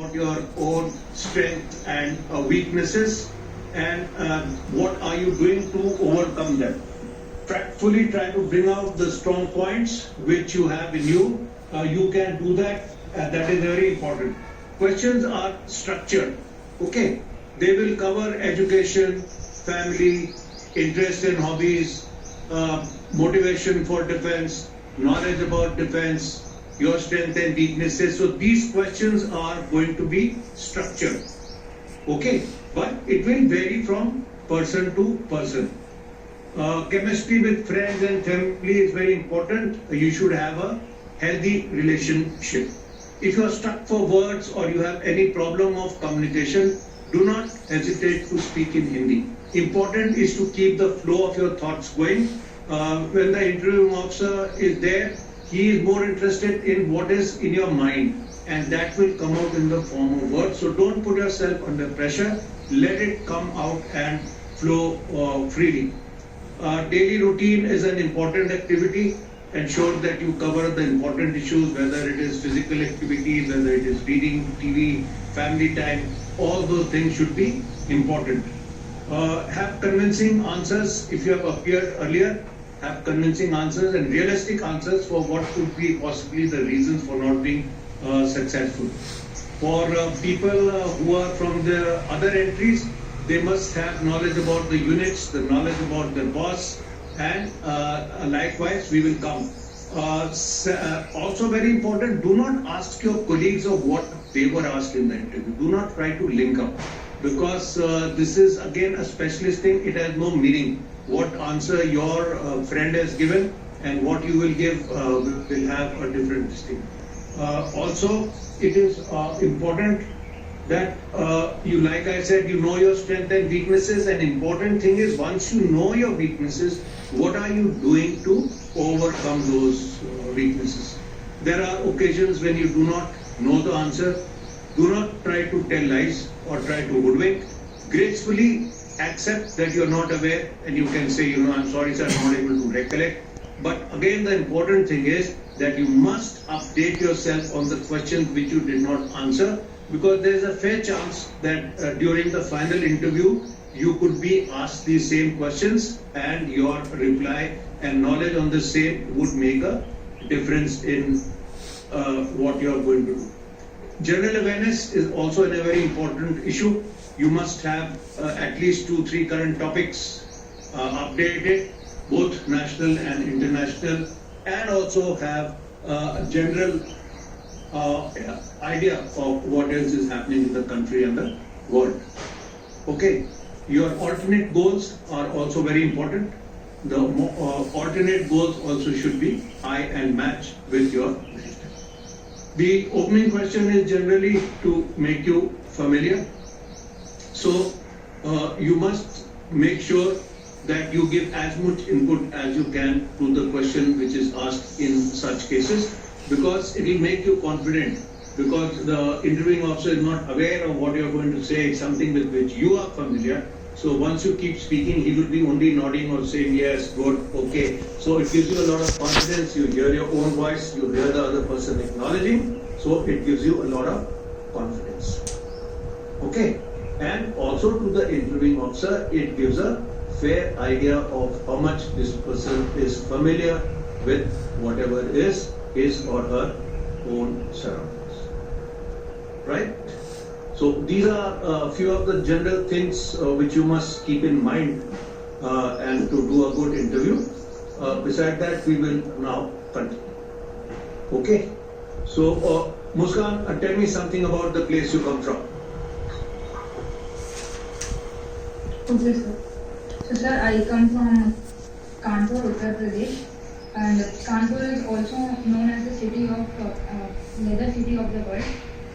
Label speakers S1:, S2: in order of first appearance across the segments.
S1: about your own strength and weaknesses, and what are you doing to overcome them. Fully try to bring out the strong points which you have in you. You can do that. That is very important. Questions are structured. Okay, they will cover education, family, interest and hobbies, motivation for defense, knowledge about defense, your strength and weaknesses. So these questions are going to be structured. Okay, but it will vary from person to person. Chemistry with friends and family is very important. You should have a healthy relationship. If you are stuck for words or you have any problem of communication, do not hesitate to speak in Hindi. Important is to keep the flow of your thoughts going. When the interviewing officer is there, he is more interested in what is in your mind, and that will come out in the form of words. So don't put yourself under pressure. Let it come out and flow freely. Daily routine is an important activity. Ensure that you cover the important issues, whether it is physical activities, whether it is reading, TV, family time. All those things should be important. Have convincing answers. If you have appeared earlier, have convincing answers and realistic answers for what could be possibly the reasons for not being successful. For people who are from the other entries, they must have knowledge about the units, the knowledge about the boss, and likewise we will come. Also very important, do not ask your colleagues of what they were asked in the interview. Do not try to link up, because this is again a specialist thing. It has no meaning. What answer your friend has given and what you will give will have a different thing. Also, it is important that you, like I said, you know your strengths and weaknesses. An important thing is, once you know your weaknesses, what are you doing to overcome those weaknesses? There are occasions when you do not know the answer. Do not try to tell lies or try to hoodwink. Gracefully accept that you are not aware, and you can say, I'm sorry sir, I'm not able to recollect. But again, the important thing is that you must update yourself on the questions which you did not answer, because there is a fair chance that during the final interview you could be asked these same questions, and your reply and knowledge on the same would make a difference in what you are going to do. General awareness is also a very important issue. You must have at least 2-3 current topics updated, both national and international, and also have a general idea of what else is happening in the country and the world. Okay, your alternate goals are also very important. The alternate goals also should be high and match with your lifestyle. The opening question is generally to make you familiar. So you must make sure that you give as much input as you can to the question which is asked in such cases, because it will make you confident, because the interviewing officer is not aware of what you are going to say. It's something with which you are familiar. So once you keep speaking, he will be only nodding or saying yes, good, okay. So it gives you a lot of confidence. You hear your own voice, you hear the other person acknowledging. So it gives you a lot of confidence. Okay. And also to the interviewing officer, it gives a fair idea of how much this person is familiar with whatever is his or her own surroundings. Right? So these are a few of the general things which you must keep in mind and to do a good interview. Beside that, we will now continue. Okay? So, Muskan, tell me something about the place you come from.
S2: Okay, sir. So, sir, I come from Kanpur, Uttar Pradesh, and Kanpur is also known as the city of leather city of the world,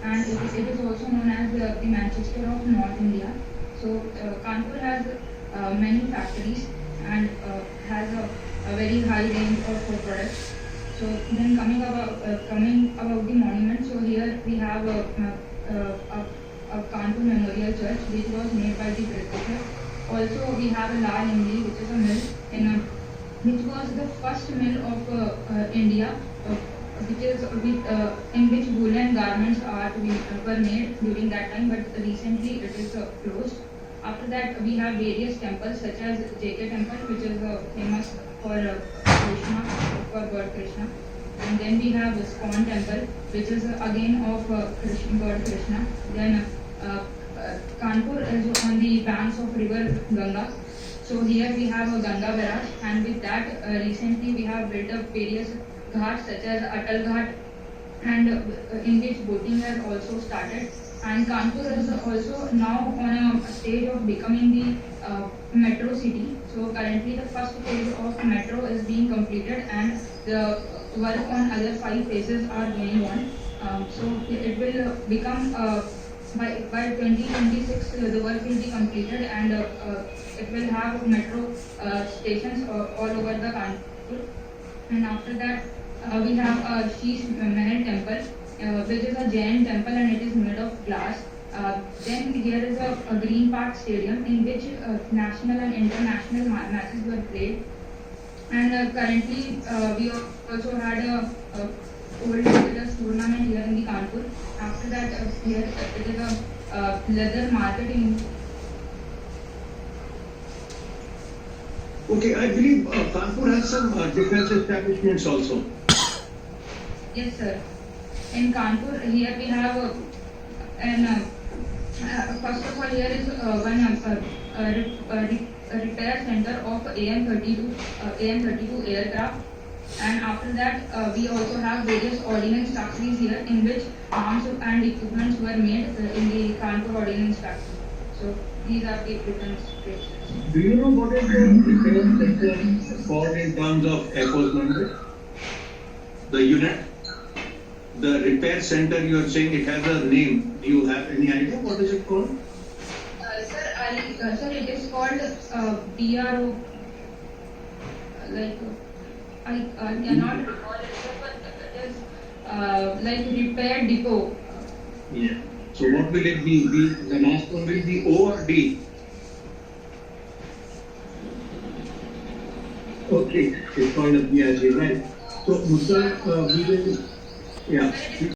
S2: and it is also known as the Manchester of North India. So, Kanpur has many factories and has a very high range of products. So, then coming about the monument. So here we have a Kanpur Memorial Church, which was made by the Britishers. Also, we have a Lal Imli, which is a mill which was the first mill of India, which is in which woolen garments were made during that time, but recently it is closed. After that, we have various temples such as JK Temple, which is famous for Krishna, for God Krishna. And then we have Iskon Temple, which is again of God Krishna. Then Kanpur is on the banks of river Ganga. So here we have a Ganga barrage, and with that recently we have built up various ghats such as Atal Ghat, and in which boating has also started. And Kanpur is also now on a stage of becoming the metro city. So currently the first phase of metro is being completed, and the work on other 5 phases are going on. So it will become by 2026 the work will be completed, and it will have metro stations all over the Kanpur. And after that we have a Sheesh Mahal temple, which is a Jain temple, and it is made of glass. Then here is a Green Park Stadium in which national and international matches were played. And currently we also had a old village tournament here in the Kanpur. After that, here it is a leather market in.
S1: Okay, I believe Kanpur has some defense establishments also.
S2: Yes, sir. In Kanpur, here we have first of all, here is a repair center of AM-32 aircraft. And after that, we also have various ordnance factories here in which arms and equipments were made in the Kanpur ordnance factory. So these are the different places.
S1: Do you know what is the repair center called in terms of Air Force number? The unit? The repair center, you are saying it has a name. Do you have any idea what is it called?
S2: Sir, it is called DRO. I cannot recall it, but it is like repair depot.
S1: Yeah. So what will it be? The last one will be O or D? Okay, it's called a DRG, right? So Musa, we will, yeah.